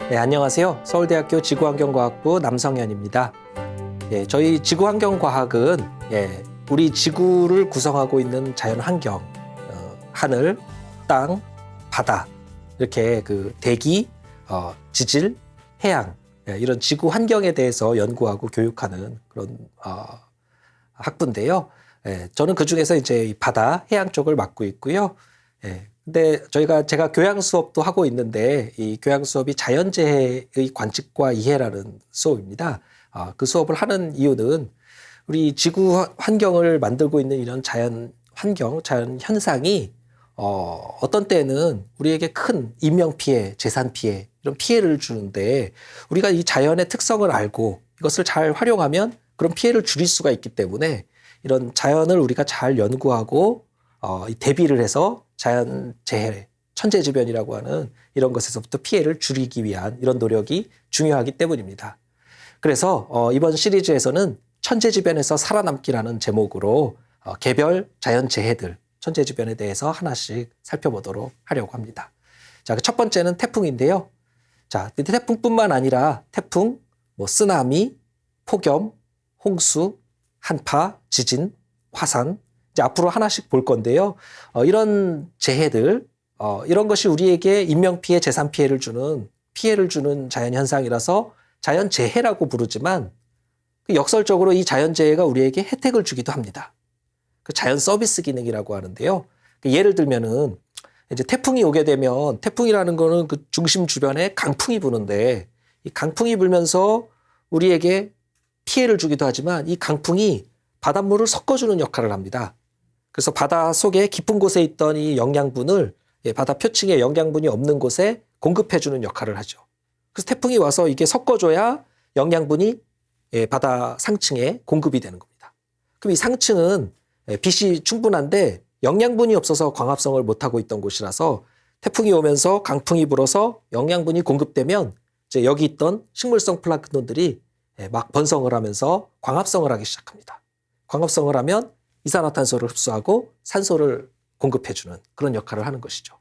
네, 안녕하세요. 서울대학교 지구환경과학부 남성현입니다. 저희 지구환경과학은 우리 지구를 구성하고 있는 자연환경, 하늘, 땅, 바다, 이렇게 그 대기, 지질, 해양, 이런 지구 환경에 대해서 연구하고 교육하는 그런 학부인데요. 저는 그 중에서 이제 이 바다, 해양 쪽을 맡고 있고요. 근데 제가 교양 수업도 하고 있는데 이 교양 수업이 자연재해의 관측과 이해라는 수업입니다. 그 수업을 하는 이유는 우리 지구 환경을 만들고 있는 이런 자연 환경, 자연 현상이 어떤 때는 우리에게 큰 인명 피해, 재산 피해, 이런 피해를 주는데 우리가 이 자연의 특성을 알고 이것을 잘 활용하면 그런 피해를 줄일 수가 있기 때문에 이런 자연을 우리가 잘 연구하고 대비를 해서 자연재해, 천재지변이라고 하는 이런 것에서부터 피해를 줄이기 위한 이런 노력이 중요하기 때문입니다. 그래서 이번 시리즈에서는 천재지변에서 살아남기라는 제목으로 개별 자연재해들, 천재지변에 대해서 하나씩 살펴보도록 하려고 합니다. 자, 첫 번째는 태풍인데요. 자, 태풍뿐만 아니라 태풍, 쓰나미, 폭염, 홍수, 한파, 지진, 화산, 이제 앞으로 하나씩 볼 건데요. 이런 재해들, 이런 것이 우리에게 인명피해, 재산피해를 주는, 피해를 주는 자연현상이라서 자연재해라고 부르지만 역설적으로 이 자연재해가 우리에게 혜택을 주기도 합니다. 그 자연 서비스 기능이라고 하는데요. 예를 들면은 이제 태풍이 오게 되면 태풍이라는 거는 그 중심 주변에 강풍이 부는데 이 강풍이 불면서 우리에게 피해를 주기도 하지만 이 강풍이 바닷물을 섞어주는 역할을 합니다. 그래서 바다 속에 깊은 곳에 있던 이 영양분을 바다 표층에 영양분이 없는 곳에 공급해주는 역할을 하죠. 그래서 태풍이 와서 이게 섞어줘야 영양분이 바다 상층에 공급이 되는 겁니다. 그럼 이 상층은 빛이 충분한데 영양분이 없어서 광합성을 못하고 있던 곳이라서 태풍이 오면서 강풍이 불어서 영양분이 공급되면 이제 여기 있던 식물성 플랑크톤들이 막 번성을 하면서 광합성을 하기 시작합니다. 광합성을 하면 이산화탄소를 흡수하고 산소를 공급해주는 그런 역할을 하는 것이죠.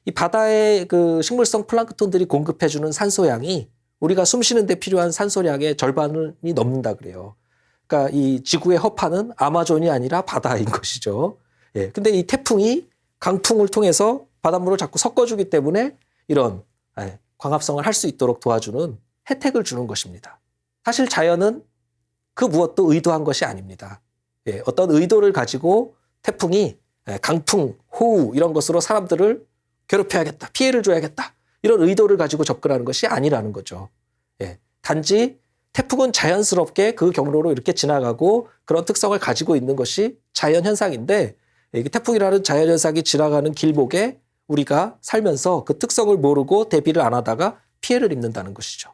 이 바다의 그 식물성 플랑크톤들이 공급해주는 산소량이 우리가 숨쉬는 데 필요한 산소량의 절반이 넘는다 그래요. 그러니까 이 지구의 허파는 아마존이 아니라 바다인 것이죠. 근데 이 태풍이 강풍을 통해서 바닷물을 자꾸 섞어주기 때문에 이런 광합성을 할 수 있도록 도와주는 혜택을 주는 것입니다. 사실 자연은 그 무엇도 의도한 것이 아닙니다. 어떤 의도를 가지고 태풍이 강풍, 호우 이런 것으로 사람들을 괴롭혀야겠다, 피해를 줘야겠다 이런 의도를 가지고 접근하는 것이 아니라는 거죠. 단지 태풍은 자연스럽게 그 경로로 이렇게 지나가고 그런 특성을 가지고 있는 것이 자연현상인데 태풍이라는 자연현상이 지나가는 길목에 우리가 살면서 그 특성을 모르고 대비를 안 하다가 피해를 입는다는 것이죠.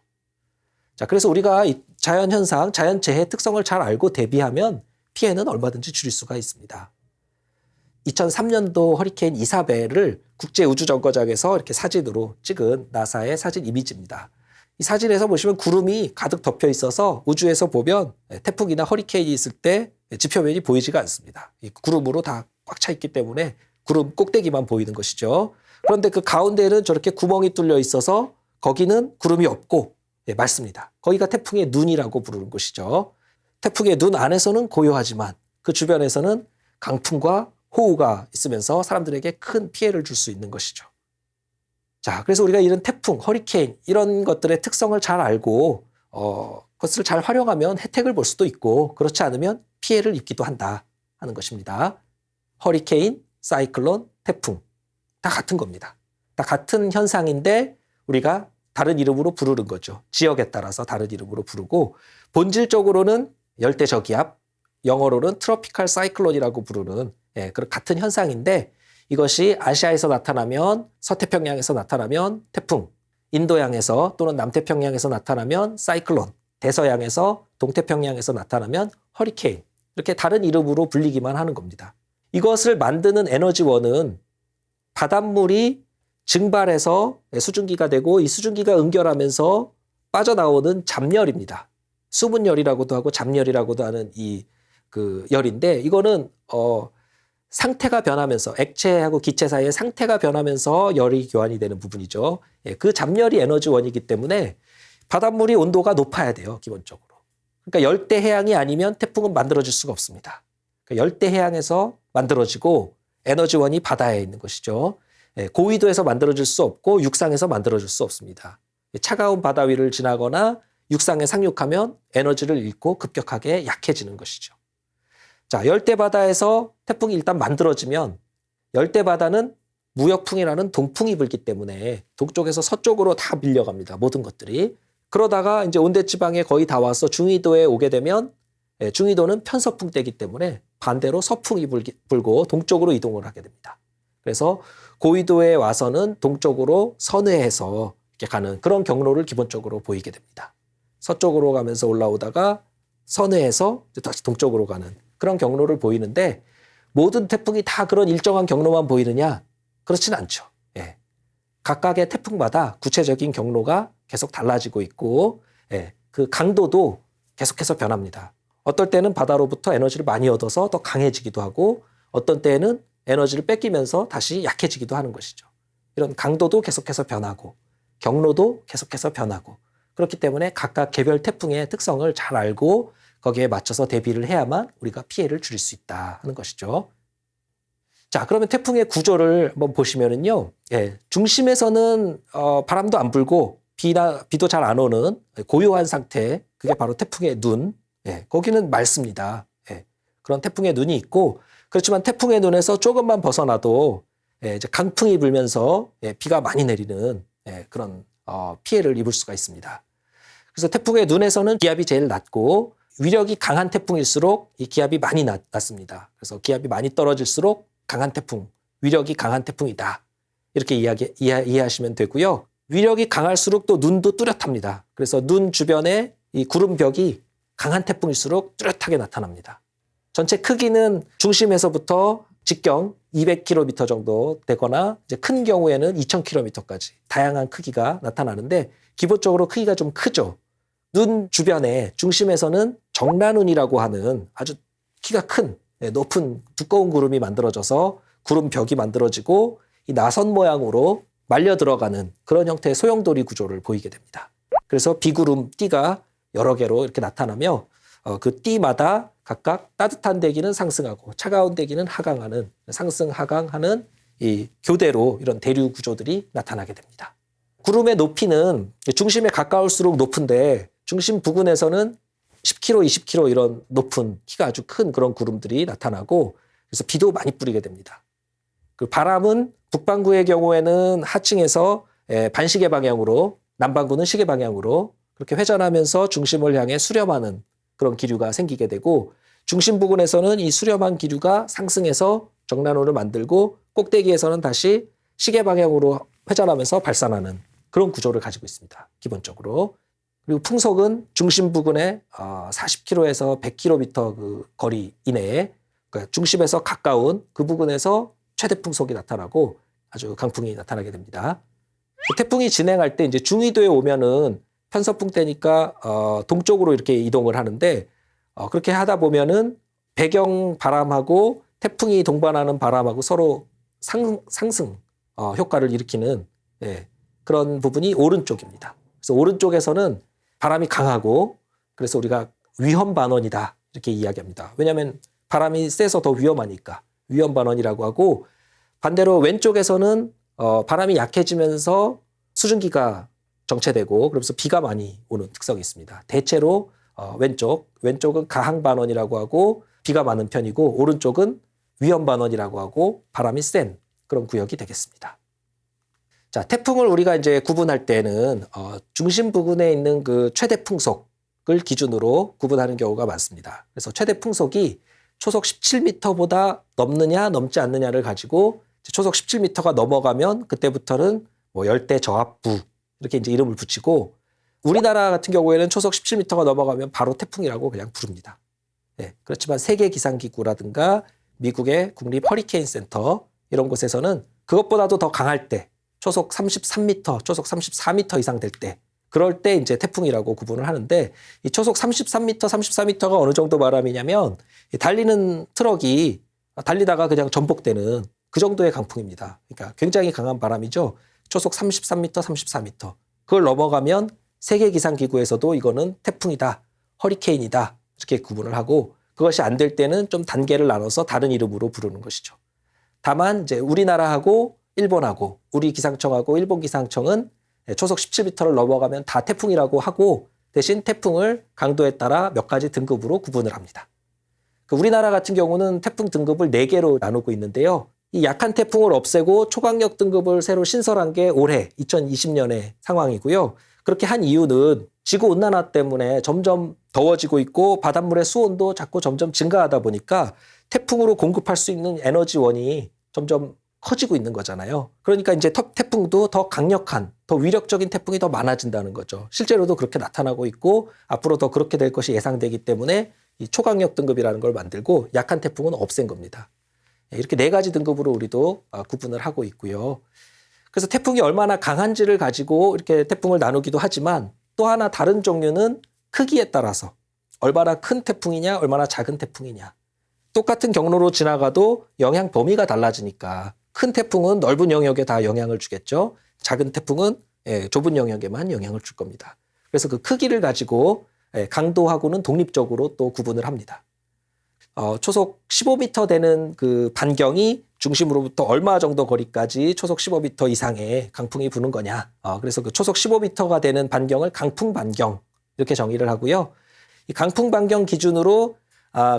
자, 그래서 우리가 이 자연현상, 자연재해 특성을 잘 알고 대비하면 피해는 얼마든지 줄일 수가 있습니다. 2003년도 허리케인 이사벨을 국제우주정거장에서 이렇게 사진으로 찍은 나사의 사진 이미지입니다. 이 사진에서 보시면 구름이 가득 덮여 있어서 우주에서 보면 태풍이나 허리케인이 있을 때 지표면이 보이지가 않습니다. 이 구름으로 다 꽉 차 있기 때문에 구름 꼭대기만 보이는 것이죠. 그런데 그 가운데는 저렇게 구멍이 뚫려 있어서 거기는 구름이 없고 맑습니다. 거기가 태풍의 눈이라고 부르는 곳이죠. 태풍의 눈 안에서는 고요하지만 그 주변에서는 강풍과 호우가 있으면서 사람들에게 큰 피해를 줄 수 있는 것이죠. 자, 그래서 우리가 이런 태풍, 허리케인 이런 것들의 특성을 잘 알고 그것을 잘 활용하면 혜택을 볼 수도 있고 그렇지 않으면 피해를 입기도 한다 하는 것입니다. 허리케인, 사이클론, 태풍 다 같은 겁니다. 다 같은 현상인데 우리가 다른 이름으로 부르는 거죠. 지역에 따라서 다른 이름으로 부르고 본질적으로는 열대저기압, 영어로는 트로피칼 사이클론이라고 부르는 그런 같은 현상인데 이것이 아시아에서 나타나면 서태평양에서 나타나면 태풍, 인도양에서 또는 남태평양에서 나타나면 사이클론, 대서양에서 동태평양에서 나타나면 허리케인 이렇게 다른 이름으로 불리기만 하는 겁니다. 이것을 만드는 에너지원은 바닷물이 증발해서 수증기가 되고 이 수증기가 응결하면서 빠져나오는 잡열입니다. 수분열이라고도 하고 잡열이라고도 하는 이 그 열인데 이거는 상태가 변하면서 액체하고 기체 사이의 상태가 변하면서 열이 교환이 되는 부분이죠. 예, 그 잡열이 에너지원이기 때문에 바닷물이 온도가 높아야 돼요, 기본적으로. 그러니까 열대 해양이 아니면 태풍은 만들어질 수가 없습니다. 그러니까 열대 해양에서 만들어지고 에너지원이 바다에 있는 것이죠. 예, 고위도에서 만들어질 수 없고 육상에서 만들어질 수 없습니다. 차가운 바다 위를 지나거나 육상에 상륙하면 에너지를 잃고 급격하게 약해지는 것이죠. 자, 열대바다에서 태풍이 일단 만들어지면 열대바다는 무역풍이라는 동풍이 불기 때문에 동쪽에서 서쪽으로 다 밀려갑니다. 모든 것들이. 그러다가 이제 온대지방에 거의 다 와서 중위도에 오게 되면 중위도는 편서풍 때이기 때문에 반대로 서풍이 불고 동쪽으로 이동을 하게 됩니다. 그래서 고위도에 와서는 동쪽으로 선회해서 이렇게 가는 그런 경로를 기본적으로 보이게 됩니다. 서쪽으로 가면서 올라오다가 선회해서 다시 동쪽으로 가는 그런 경로를 보이는데 모든 태풍이 다 그런 일정한 경로만 보이느냐? 그렇진 않죠. 예. 각각의 태풍마다 구체적인 경로가 계속 달라지고 있고 그 강도도 계속해서 변합니다. 어떨 때는 바다로부터 에너지를 많이 얻어서 더 강해지기도 하고 어떤 때에는 에너지를 뺏기면서 다시 약해지기도 하는 것이죠. 이런 강도도 계속해서 변하고 경로도 계속해서 변하고 그렇기 때문에 각각 개별 태풍의 특성을 잘 알고 거기에 맞춰서 대비를 해야만 우리가 피해를 줄일 수 있다 하는 것이죠. 자, 그러면 태풍의 구조를 한번 보시면은요, 중심에서는 바람도 안 불고 비도 잘 안 오는 고요한 상태, 그게 바로 태풍의 눈. 거기는 맑습니다. 그런 태풍의 눈이 있고, 그렇지만 태풍의 눈에서 조금만 벗어나도 이제 강풍이 불면서 비가 많이 내리는 그런 피해를 입을 수가 있습니다. 그래서 태풍의 눈에서는 기압이 제일 낮고 위력이 강한 태풍일수록 이 기압이 많이 낮습니다. 그래서 기압이 많이 떨어질수록 강한 태풍, 위력이 강한 태풍이다. 이렇게 이해하시면 되고요. 위력이 강할수록 또 눈도 뚜렷합니다. 그래서 눈 주변에 이 구름벽이 강한 태풍일수록 뚜렷하게 나타납니다. 전체 크기는 중심에서부터 직경 200km 정도 되거나 이제 큰 경우에는 2000km까지 다양한 크기가 나타나는데 기본적으로 크기가 좀 크죠. 눈 주변에 중심에서는 정란운이라고 하는 아주 키가 큰 높은 두꺼운 구름이 만들어져서 구름벽이 만들어지고 이 나선 모양으로 말려 들어가는 그런 형태의 소용돌이 구조를 보이게 됩니다. 그래서 비구름 띠가 여러 개로 이렇게 나타나며 그 띠마다 각각 따뜻한 대기는 상승하고 차가운 대기는 하강하는 상승 하강하는 이 교대로 이런 대류 구조들이 나타나게 됩니다. 구름의 높이는 중심에 가까울수록 높은데 중심 부근에서는 10km, 20km 이런 높은 키가 아주 큰 그런 구름들이 나타나고 그래서 비도 많이 뿌리게 됩니다. 그 바람은 북반구의 경우에는 하층에서 반시계 방향으로 남반구는 시계 방향으로 그렇게 회전하면서 중심을 향해 수렴하는 그런 기류가 생기게 되고 중심 부근에서는 이 수렴한 기류가 상승해서 정란운을 만들고 꼭대기에서는 다시 시계 방향으로 회전하면서 발산하는 그런 구조를 가지고 있습니다. 기본적으로. 그리고 풍속은 중심 부근에 40km에서 100km 그 거리 이내에 그러니까 중심에서 가까운 그 부근에서 최대 풍속이 나타나고 아주 강풍이 나타나게 됩니다. 태풍이 진행할 때 이제 중위도에 오면은 편서풍 때니까 동쪽으로 이렇게 이동을 하는데 그렇게 하다 보면은 배경 바람하고 태풍이 동반하는 바람하고 서로 상승 효과를 일으키는 그런 부분이 오른쪽입니다. 그래서 오른쪽에서는 바람이 강하고 그래서 우리가 위험반원이다 이렇게 이야기합니다. 왜냐하면 바람이 세서 더 위험하니까 위험반원이라고 하고 반대로 왼쪽에서는 바람이 약해지면서 수증기가 정체되고 그러면서 비가 많이 오는 특성이 있습니다. 대체로 왼쪽은 가항반원이라고 하고 비가 많은 편이고 오른쪽은 위험반원이라고 하고 바람이 센 그런 구역이 되겠습니다. 자, 태풍을 우리가 이제 구분할 때는 중심 부근에 있는 그 최대 풍속을 기준으로 구분하는 경우가 많습니다. 그래서 최대 풍속이 초속 17m보다 넘느냐 넘지 않느냐를 가지고 초속 17m가 넘어가면 그때부터는 뭐 열대 저압부 이렇게 이제 이름을 붙이고 우리나라 같은 경우에는 초속 17m가 넘어가면 바로 태풍이라고 그냥 부릅니다. 그렇지만 세계 기상기구라든가 미국의 국립 허리케인 센터 이런 곳에서는 그것보다도 더 강할 때 초속 33m, 초속 34m 이상 될 때 그럴 때 이제 태풍이라고 구분을 하는데 이 초속 33m, 34m가 어느 정도 바람이냐면 달리는 트럭이 달리다가 그냥 전복되는 그 정도의 강풍입니다. 그러니까 굉장히 강한 바람이죠. 초속 33m, 34m. 그걸 넘어가면 세계기상기구에서도 이거는 태풍이다, 허리케인이다 이렇게 구분을 하고, 그것이 안 될 때는 좀 단계를 나눠서 다른 이름으로 부르는 것이죠. 다만 이제 우리나라하고 일본하고 우리 기상청하고 일본 기상청은 초속 17m를 넘어가면 다 태풍이라고 하고, 대신 태풍을 강도에 따라 몇 가지 등급으로 구분을 합니다. 우리나라 같은 경우는 태풍 등급을 4개로 나누고 있는데요. 이 약한 태풍을 없애고 초강력 등급을 새로 신설한 게 올해 2020년의 상황이고요. 그렇게 한 이유는 지구온난화 때문에 점점 더워지고 있고 바닷물의 수온도 자꾸 점점 증가하다 보니까 태풍으로 공급할 수 있는 에너지원이 점점 커지고 있는 거잖아요. 그러니까 이제 태풍도 더 강력한, 더 위력적인 태풍이 더 많아진다는 거죠. 실제로도 그렇게 나타나고 있고 앞으로 더 그렇게 될 것이 예상되기 때문에 이 초강력 등급이라는 걸 만들고 약한 태풍은 없앤 겁니다. 이렇게 4가지 등급으로 우리도 구분을 하고 있고요. 그래서 태풍이 얼마나 강한지를 가지고 이렇게 태풍을 나누기도 하지만, 또 하나 다른 종류는 크기에 따라서 얼마나 큰 태풍이냐 얼마나 작은 태풍이냐, 똑같은 경로로 지나가도 영향 범위가 달라지니까 큰 태풍은 넓은 영역에 다 영향을 주겠죠. 작은 태풍은 좁은 영역에만 영향을 줄 겁니다. 그래서 그 크기를 가지고 강도하고는 독립적으로 또 구분을 합니다. 초속 15m 되는 그 반경이 중심으로부터 얼마 정도 거리까지 초속 15m 이상의 강풍이 부는 거냐. 그래서 그 초속 15m가 되는 반경을 강풍 반경 이렇게 정의를 하고요. 이 강풍 반경 기준으로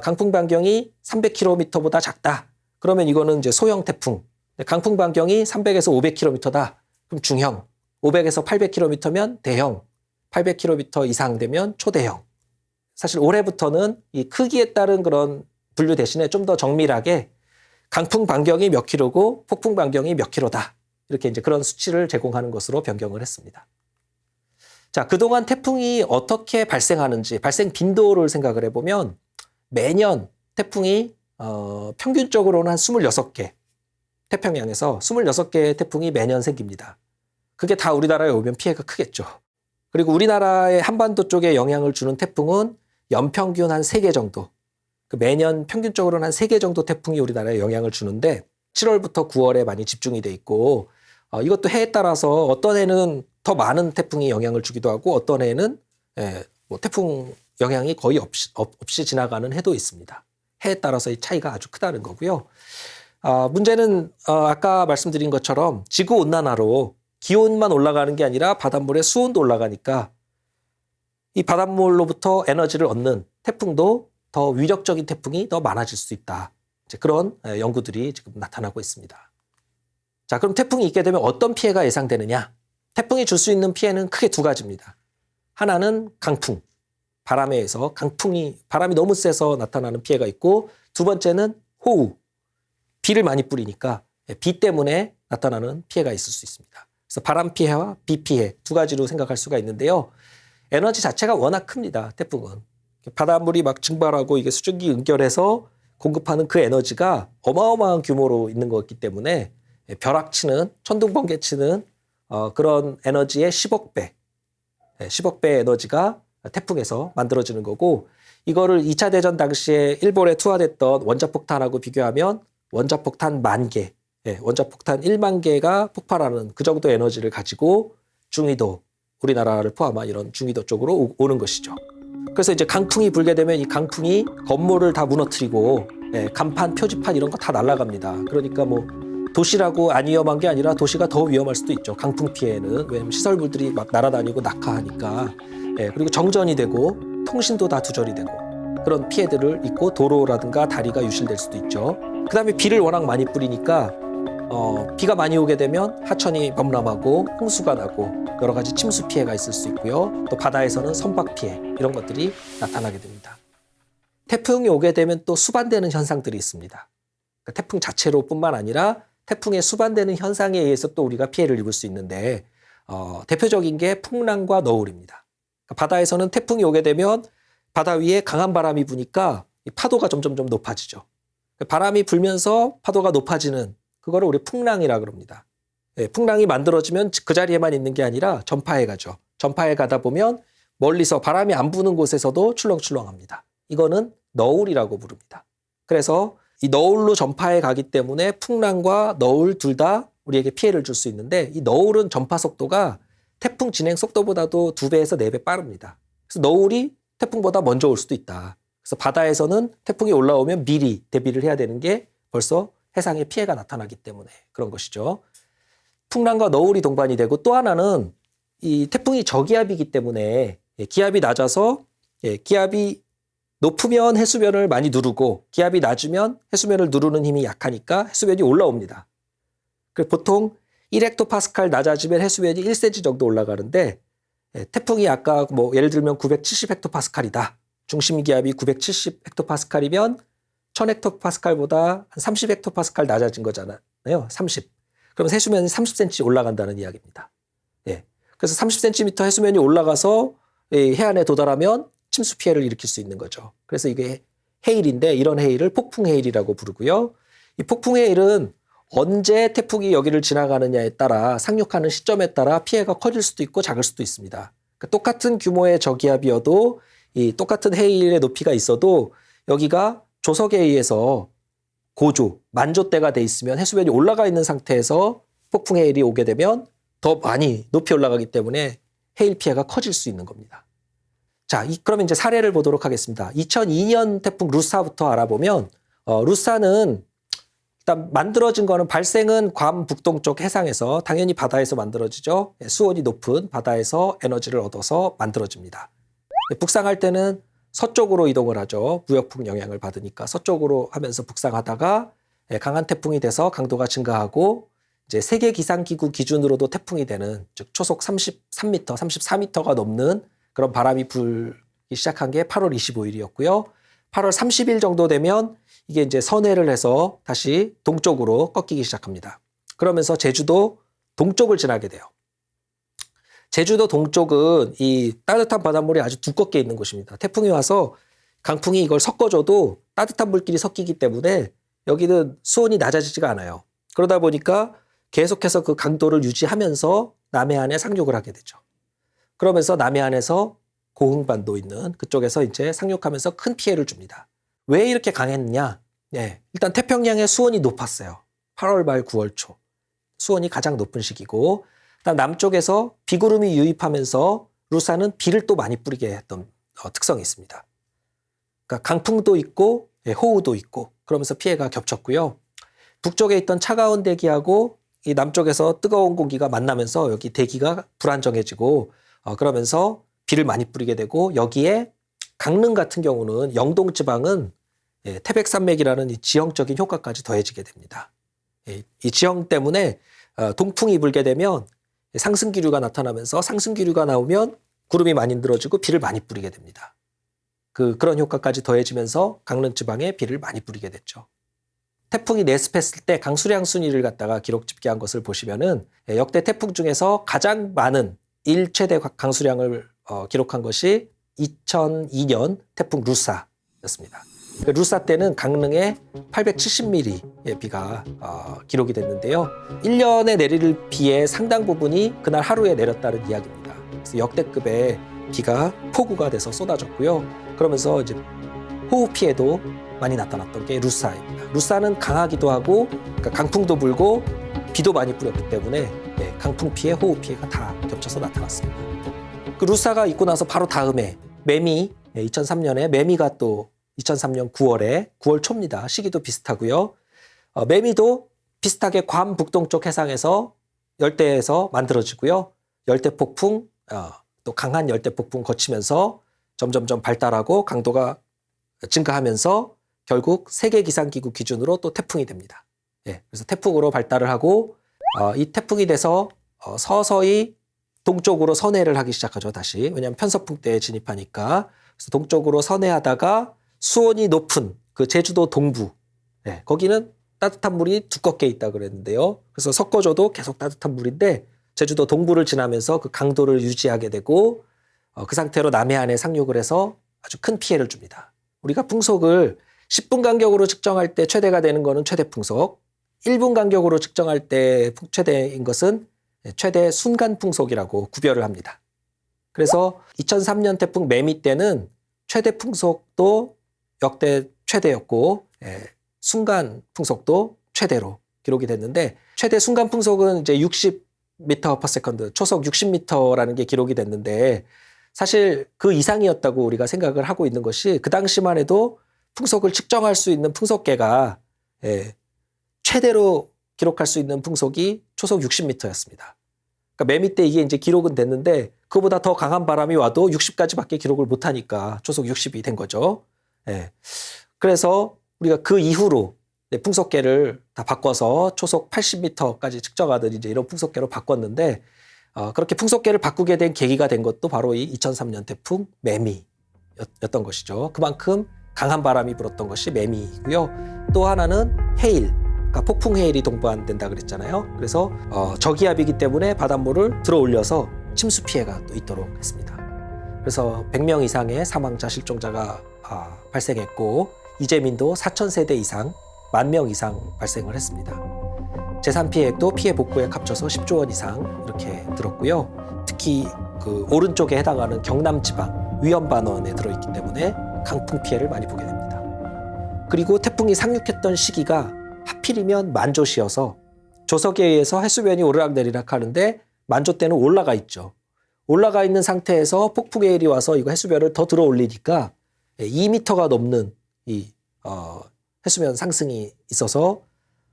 강풍 반경이 300km보다 작다. 그러면 이거는 이제 소형 태풍. 강풍 반경이 300에서 500km다. 그럼 중형. 500에서 800km면 대형. 800km 이상 되면 초대형. 사실 올해부터는 이 크기에 따른 그런 분류 대신에 좀 더 정밀하게 강풍 반경이 몇 킬로고 폭풍 반경이 몇 킬로다. 이렇게 이제 그런 수치를 제공하는 것으로 변경을 했습니다. 자, 그동안 태풍이 어떻게 발생하는지, 발생 빈도를 생각을 해보면 매년 태풍이 평균적으로는 한 26개, 태평양에서 26개의 태풍이 매년 생깁니다. 그게 다 우리나라에 오면 피해가 크겠죠. 그리고 우리나라의 한반도 쪽에 영향을 주는 태풍은 연평균 한 3개 정도, 매년 평균적으로는 한 3개 정도 태풍이 우리나라에 영향을 주는데 7월부터 9월에 많이 집중이 돼 있고, 이것도 해에 따라서 어떤 해는 더 많은 태풍이 영향을 주기도 하고 어떤 해는 태풍 영향이 거의 없이 지나가는 해도 있습니다. 해에 따라서 이 차이가 아주 크다는 거고요. 문제는 아까 말씀드린 것처럼 지구온난화로 기온만 올라가는 게 아니라 바닷물의 수온도 올라가니까 이 바닷물로부터 에너지를 얻는 태풍도 더 위력적인 태풍이 더 많아질 수 있다. 이제 그런 연구들이 지금 나타나고 있습니다. 자, 그럼 태풍이 있게 되면 어떤 피해가 예상되느냐? 태풍이 줄 수 있는 피해는 크게 2가지입니다. 하나는 강풍, 바람에 의해서 바람이 너무 세서 나타나는 피해가 있고, 2번째는 호우, 비를 많이 뿌리니까 비 때문에 나타나는 피해가 있을 수 있습니다. 그래서 바람 피해와 비 피해 2가지로 생각할 수가 있는데요. 에너지 자체가 워낙 큽니다. 태풍은. 바닷물이 막 증발하고 이게 수증기 응결해서 공급하는 그 에너지가 어마어마한 규모로 있는 거기 때문에 벼락치는, 천둥번개치는 그런 에너지의 10억 배, 10억 배의 에너지가 태풍에서 만들어지는 거고, 이거를 2차 대전 당시에 일본에 투하됐던 원자폭탄하고 비교하면 원자폭탄 10,000개, 원자폭탄 1만 개가 폭발하는 그 정도 에너지를 가지고 중위도, 우리나라를 포함한 이런 중위도 쪽으로 오는 것이죠. 그래서 이제 강풍이 불게 되면 이 강풍이 건물을 다 무너뜨리고 간판, 표지판 이런 거 다 날아갑니다. 그러니까 뭐 도시라고 안 위험한 게 아니라 도시가 더 위험할 수도 있죠. 강풍 피해는. 왜냐면 시설물들이 막 날아다니고 낙하하니까. 그리고 정전이 되고 통신도 다 두절이 되고 그런 피해들을 입고 도로라든가 다리가 유실될 수도 있죠. 그다음에 비를 워낙 많이 뿌리니까 비가 많이 오게 되면 하천이 범람하고 홍수가 나고 여러 가지 침수 피해가 있을 수 있고요. 또 바다에서는 선박 피해 이런 것들이 나타나게 됩니다. 태풍이 오게 되면 또 수반되는 현상들이 있습니다. 그러니까 태풍 자체로 뿐만 아니라 태풍에 수반되는 현상에 의해서 또 우리가 피해를 입을 수 있는데 대표적인 게 풍랑과 너울입니다. 그러니까 바다에서는 태풍이 오게 되면 바다 위에 강한 바람이 부니까 이 파도가 점점 높아지죠. 바람이 불면서 파도가 높아지는 그거를 우리 풍랑이라 그럽니다. 풍랑이 만들어지면 그 자리에만 있는 게 아니라 전파해 가죠. 전파해 가다 보면 멀리서 바람이 안 부는 곳에서도 출렁출렁합니다. 이거는 너울이라고 부릅니다. 그래서 이 너울로 전파해 가기 때문에 풍랑과 너울 둘 다 우리에게 피해를 줄 수 있는데 이 너울은 전파 속도가 태풍 진행 속도보다도 2배에서 4배 빠릅니다. 그래서 너울이 태풍보다 먼저 올 수도 있다. 그래서 바다에서는 태풍이 올라오면 미리 대비를 해야 되는 게 벌써 해상에 피해가 나타나기 때문에 그런 것이죠. 풍랑과 너울이 동반이 되고 또 하나는 이 태풍이 저기압이기 때문에 기압이 낮아서 기압이 높으면 해수면을 많이 누르고 기압이 낮으면 해수면을 누르는 힘이 약하니까 해수면이 올라옵니다. 보통 1헥토파스칼 낮아지면 해수면이 1cm 정도 올라가는데 태풍이 아까 뭐 예를 들면 970헥토파스칼이다. 중심 기압이 970헥토파스칼이면 1000헥토파스칼보다 한 30헥토파스칼 낮아진 거잖아요. 30. 그럼 해수면이 30cm 올라간다는 이야기입니다. 그래서 30cm 해수면이 올라가서 해안에 도달하면 침수 피해를 일으킬 수 있는 거죠. 그래서 이게 해일인데 이런 해일을 폭풍해일이라고 부르고요. 이 폭풍해일은 언제 태풍이 여기를 지나가느냐에 따라 상륙하는 시점에 따라 피해가 커질 수도 있고 작을 수도 있습니다. 그러니까 똑같은 규모의 저기압이어도 이 똑같은 해일의 높이가 있어도 여기가 조석에 의해서 고조, 만조대가 돼 있으면 해수면이 올라가 있는 상태에서 폭풍해일이 오게 되면 더 많이 높이 올라가기 때문에 해일 피해가 커질 수 있는 겁니다. 자, 그러면 이제 사례를 보도록 하겠습니다. 2002년 태풍 루사부터 알아보면 루사는 일단 만들어진 거는 발생은 괌 북동쪽 해상에서 당연히 바다에서 만들어지죠. 수온이 높은 바다에서 에너지를 얻어서 만들어집니다. 북상할 때는 서쪽으로 이동을 하죠. 부역풍 영향을 받으니까 서쪽으로 하면서 북상하다가 강한 태풍이 돼서 강도가 증가하고 이제 세계 기상기구 기준으로도 태풍이 되는 즉 초속 33m, 34m가 넘는 그런 바람이 불기 시작한 게 8월 25일이었고요. 8월 30일 정도 되면 이게 이제 선회를 해서 다시 동쪽으로 꺾이기 시작합니다. 그러면서 제주도 동쪽을 지나게 돼요. 제주도 동쪽은 이 따뜻한 바닷물이 아주 두껍게 있는 곳입니다. 태풍이 와서 강풍이 이걸 섞어줘도 따뜻한 물끼리 섞이기 때문에 여기는 수온이 낮아지지가 않아요. 그러다 보니까 계속해서 그 강도를 유지하면서 남해안에 상륙을 하게 되죠. 그러면서 남해안에서 고흥반도 있는 그쪽에서 이제 상륙하면서 큰 피해를 줍니다. 왜 이렇게 강했느냐? 일단 태평양의 수온이 높았어요. 8월 말 9월 초. 수온이 가장 높은 시기고 그다음 남쪽에서 비구름이 유입하면서 루사는 비를 또 많이 뿌리게 했던 특성이 있습니다. 그러니까 강풍도 있고 호우도 있고 그러면서 피해가 겹쳤고요. 북쪽에 있던 차가운 대기하고 이 남쪽에서 뜨거운 공기가 만나면서 여기 대기가 불안정해지고 그러면서 비를 많이 뿌리게 되고 여기에 강릉 같은 경우는 영동 지방은 태백산맥이라는 이 지형적인 효과까지 더해지게 됩니다. 이 지형 때문에 동풍이 불게 되면 상승기류가 나타나면서 상승기류가 나오면 구름이 많이 늘어지고 비를 많이 뿌리게 됩니다. 그런 효과까지 더해지면서 강릉 지방에 비를 많이 뿌리게 됐죠. 태풍이 내습했을 때 강수량 순위를 갖다가 기록 집계한 것을 보시면은 역대 태풍 중에서 가장 많은 1최대 강수량을 기록한 것이 2002년 태풍 루사였습니다. 루사 때는 강릉에 870mm의 비가 기록이 됐는데요. 1년에 내릴 비의 상당 부분이 그날 하루에 내렸다는 이야기입니다. 그래서 역대급의 비가 폭우가 돼서 쏟아졌고요. 그러면서 이제 호우 피해도 많이 나타났던 게 루사입니다. 루사는 강하기도 하고 그러니까 강풍도 불고 비도 많이 뿌렸기 때문에 강풍 피해, 호우 피해가 다 겹쳐서 나타났습니다. 그 루사가 있고 나서 바로 다음에 매미, 2003년에 매미가 또 2003년 9월에 9월 초입니다. 시기도 비슷하고요. 매미도 비슷하게 괌 북동쪽 해상에서 열대에서 만들어지고요. 열대폭풍, 또 강한 열대폭풍 거치면서 점점점 발달하고 강도가 증가하면서 결국 세계기상기구 기준으로 또 태풍이 됩니다. 그래서 태풍으로 발달을 하고 이 태풍이 돼서 서서히 동쪽으로 선회를 하기 시작하죠. 다시. 왜냐하면 편서풍 때에 진입하니까. 그래서 동쪽으로 선회하다가 수온이 높은 그 제주도 동부 거기는 따뜻한 물이 두껍게 있다 그랬는데요. 그래서 섞어줘도 계속 따뜻한 물인데 제주도 동부를 지나면서 그 강도를 유지하게 되고 그 상태로 남해안에 상륙을 해서 아주 큰 피해를 줍니다. 우리가 풍속을 10분 간격으로 측정할 때 최대가 되는 것은 최대 풍속, 1분 간격으로 측정할 때 최대인 것은 최대 순간 풍속이라고 구별을 합니다. 그래서 2003년 태풍 매미 때는 최대 풍속도 역대 최대였고 순간 풍속도 최대로 기록이 됐는데 최대 순간 풍속은 이제 60m/s 초속 60m라는 게 기록이 됐는데 사실 그 이상이었다고 우리가 생각을 하고 있는 것이 그 당시만 해도 풍속을 측정할 수 있는 풍속계가 최대로 기록할 수 있는 풍속이 초속 60m였습니다. 그러니까 맨 밑에 이게 이제 기록은 됐는데 그보다 더 강한 바람이 와도 60까지밖에 기록을 못하니까 초속 60이 된 거죠. 그래서 우리가 그 이후로 풍속계를 다 바꿔서 초속 80m까지 측정하던 이제 이런 풍속계로 바꿨는데 그렇게 풍속계를 바꾸게 된 계기가 된 것도 바로 이 2003년 태풍 매미였던 것이죠. 그만큼 강한 바람이 불었던 것이 매미이고요. 또 하나는 해일, 그러니까 폭풍 해일이 동반된다 그랬잖아요. 그래서 저기압이기 때문에 바닷물을 들어 올려서 침수 피해가 또 있도록 했습니다. 그래서 100명 이상의 사망자, 실종자가 발생했고 이재민도 4,000세대 이상, 10,000명 이상 발생을 했습니다. 재산 피해액도 피해 복구에 합쳐서 10조 원 이상 이렇게 들었고요. 특히 그 오른쪽에 해당하는 경남 지방 위험반원에 들어있기 때문에 강풍 피해를 많이 보게 됩니다. 그리고 태풍이 상륙했던 시기가 하필이면 만조시여서 조석에 의해서 해수면이 오르락내리락 하는데 만조 때는 올라가 있죠. 올라가 있는 상태에서 폭풍해일이 와서 이거 해수면을 더 들어 올리니까 2m가 넘는 이 해수면 상승이 있어서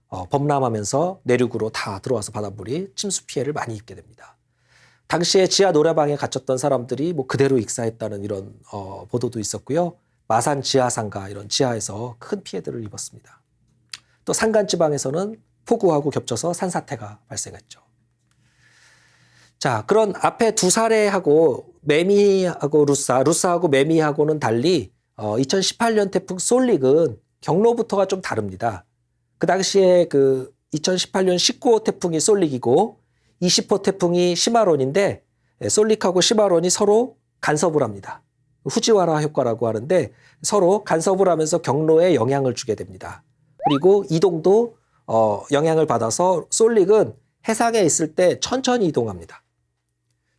범람하면서 내륙으로 다 들어와서 바닷물이 침수 피해를 많이 입게 됩니다. 당시에 지하 노래방에 갇혔던 사람들이 뭐 그대로 익사했다는 이런 보도도 있었고요. 마산 지하상가 이런 지하에서 큰 피해들을 입었습니다. 또 산간지방에서는 폭우하고 겹쳐서 산사태가 발생했죠. 자, 그런 앞에 두 사례하고 매미하고 루사하고 매미하고는 달리 2018년 태풍 솔릭은 경로부터가 좀 다릅니다. 그 당시에 그 2018년 19호 태풍이 솔릭이고 20호 태풍이 시마론인데 솔릭하고 시마론이 서로 간섭을 합니다. 후지와라 효과라고 하는데 서로 간섭을 하면서 경로에 영향을 주게 됩니다. 그리고 이동도 영향을 받아서 솔릭은 해상에 있을 때 천천히 이동합니다.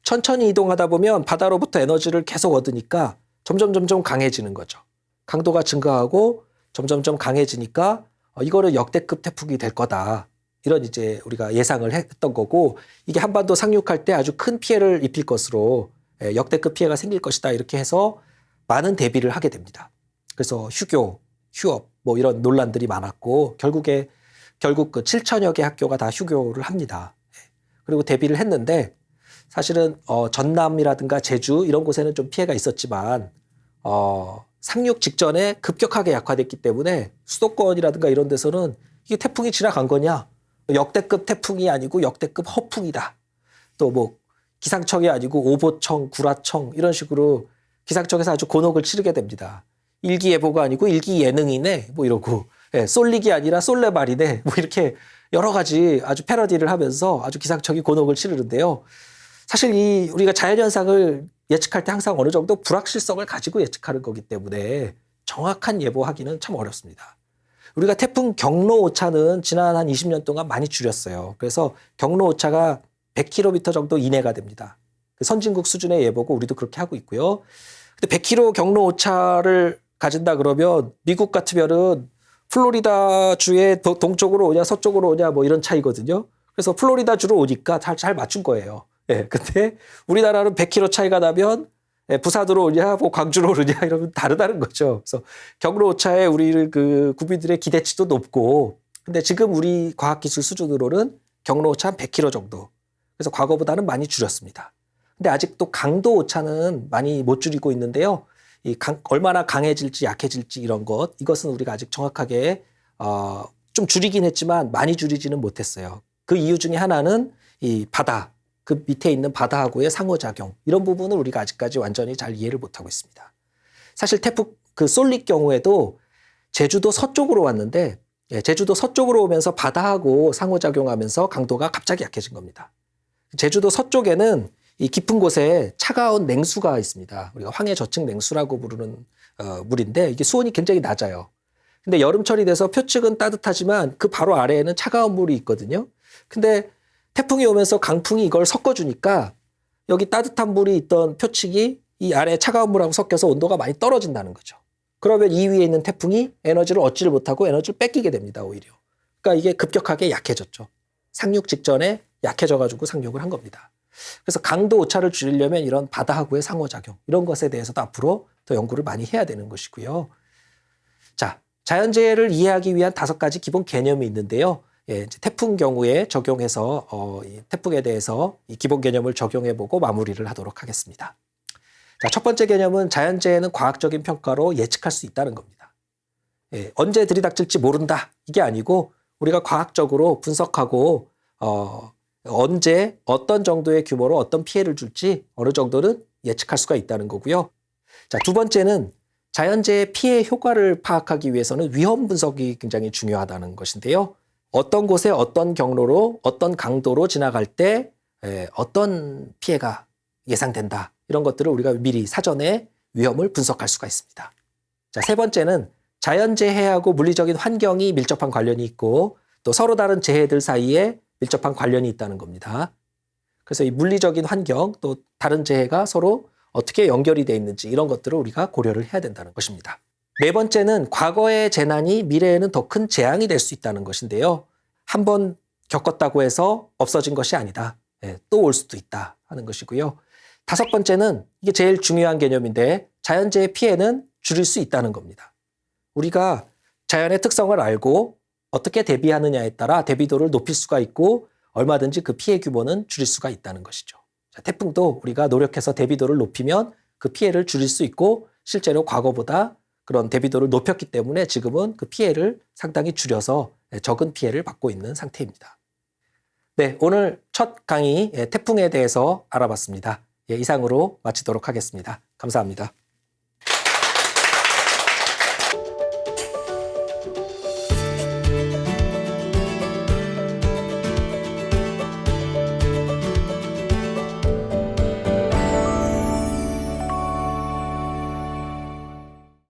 천천히 이동하다 보면 바다로부터 에너지를 계속 얻으니까 점점 강해지는 거죠. 강도가 증가하고 점점 강해지니까 이거는 역대급 태풍이 될 거다. 이런 이제 우리가 예상을 했던 거고 이게 한반도 상륙할 때 아주 큰 피해를 입힐 것으로 역대급 피해가 생길 것이다. 이렇게 해서 많은 대비를 하게 됩니다. 그래서 휴업 뭐 이런 논란들이 많았고 결국 그 7천여 개 학교가 다 휴교를 합니다. 그리고 대비를 했는데 사실은 전남이라든가 제주 이런 곳에는 좀 피해가 있었지만 상륙 직전에 급격하게 약화됐기 때문에 수도권이라든가 이런 데서는 이게 태풍이 지나간 거냐? 역대급 태풍이 아니고 역대급 허풍이다. 또 뭐 기상청이 아니고 오보청, 구라청 이런 식으로 기상청에서 아주 곤혹을 치르게 됩니다. 일기예보가 아니고 일기예능이네 뭐 이러고 쏠릭이 아니라 쏠레발이네 뭐 이렇게 여러 가지 아주 패러디를 하면서 아주 기상청이 곤혹을 치르는데요. 사실 우리가 자연현상을 예측할 때 항상 어느 정도 불확실성을 가지고 예측하는 거기 때문에 정확한 예보하기는 참 어렵습니다. 우리가 태풍 경로 오차는 지난 한 20년 동안 많이 줄였어요. 그래서 경로 오차가 100km 정도 이내가 됩니다. 선진국 수준의 예보고 우리도 그렇게 하고 있고요. 근데 100km 경로 오차를 가진다 그러면 미국 같으면은 플로리다 주의 동쪽으로 오냐 서쪽으로 오냐 뭐 이런 차이거든요. 그래서 플로리다 주로 오니까 잘 맞춘 거예요. 근데 우리나라는 100km 차이가 나면 부산으로 오냐 뭐 광주로 오느냐 이러면 다르다는 거죠. 그래서 경로 오차에 우리 그 국민들의 기대치도 높고 근데 지금 우리 과학기술 수준으로는 경로 오차 한 100km 정도. 그래서 과거보다는 많이 줄였습니다. 근데 아직도 강도 오차는 많이 못 줄이고 있는데요. 얼마나 강해질지 약해질지 이것은 우리가 아직 정확하게 좀 줄이긴 했지만 많이 줄이지는 못했어요. 그 이유 중에 하나는 이 바다, 그 밑에 있는 바다하고의 상호작용 이런 부분을 우리가 아직까지 완전히 잘 이해를 못하고 있습니다. 사실 태풍 그 솔릭 경우에도 제주도 서쪽으로 왔는데 제주도 서쪽으로 오면서 바다하고 상호작용하면서 강도가 갑자기 약해진 겁니다. 제주도 서쪽에는 이 깊은 곳에 차가운 냉수가 있습니다. 우리가 황해 저층 냉수라고 부르는 물인데 이게 수온이 굉장히 낮아요. 근데 여름철이 돼서 표층은 따뜻하지만 그 바로 아래에는 차가운 물이 있거든요. 근데 태풍이 오면서 강풍이 이걸 섞어주니까 여기 따뜻한 물이 있던 표층이 이 아래 차가운 물하고 섞여서 온도가 많이 떨어진다는 거죠. 그러면 이 위에 있는 태풍이 에너지를 얻지를 못하고 에너지를 뺏기게 됩니다, 오히려. 그러니까 이게 급격하게 약해졌죠. 상륙 직전에 약해져가지고 상륙을 한 겁니다. 그래서 강도 오차를 줄이려면 이런 바다하고의 상호작용, 이런 것에 대해서도 앞으로 더 연구를 많이 해야 되는 것이고요. 자, 자연재해를 이해하기 위한 5가지 기본 개념이 있는데요. 예, 이제 태풍 경우에 적용해서 이 태풍에 대해서 이 기본 개념을 적용해보고 마무리를 하도록 하겠습니다. 자, 첫 번째 개념은 자연재해는 과학적인 평가로 예측할 수 있다는 겁니다. 예, 언제 들이닥칠지 모른다, 이게 아니고 우리가 과학적으로 분석하고 언제 어떤 정도의 규모로 어떤 피해를 줄지 어느 정도는 예측할 수가 있다는 거고요. 자, 두 번째는 자연재해 피해 효과를 파악하기 위해서는 위험 분석이 굉장히 중요하다는 것인데요. 어떤 곳에 어떤 경로로 어떤 강도로 지나갈 때 어떤 피해가 예상된다, 이런 것들을 우리가 미리 사전에 위험을 분석할 수가 있습니다. 자, 세 번째는 자연재해하고 물리적인 환경이 밀접한 관련이 있고 또 서로 다른 재해들 사이에 밀접한 관련이 있다는 겁니다. 그래서 이 물리적인 환경 또 다른 재해가 서로 어떻게 연결이 돼 있는지 이런 것들을 우리가 고려를 해야 된다는 것입니다. 네 번째는 과거의 재난이 미래에는 더 큰 재앙이 될 수 있다는 것인데요. 한번 겪었다고 해서 없어진 것이 아니다. 또 올 수도 있다 하는 것이고요. 다섯 번째는 이게 제일 중요한 개념인데 자연재해 피해는 줄일 수 있다는 겁니다. 우리가 자연의 특성을 알고 어떻게 대비하느냐에 따라 대비도를 높일 수가 있고 얼마든지 그 피해 규모는 줄일 수가 있다는 것이죠. 자, 태풍도 우리가 노력해서 대비도를 높이면 그 피해를 줄일 수 있고 실제로 과거보다 그런 대비도를 높였기 때문에 지금은 그 피해를 상당히 줄여서 적은 피해를 받고 있는 상태입니다. 네, 오늘 첫 강의 태풍에 대해서 알아봤습니다. 예, 이상으로 마치도록 하겠습니다. 감사합니다.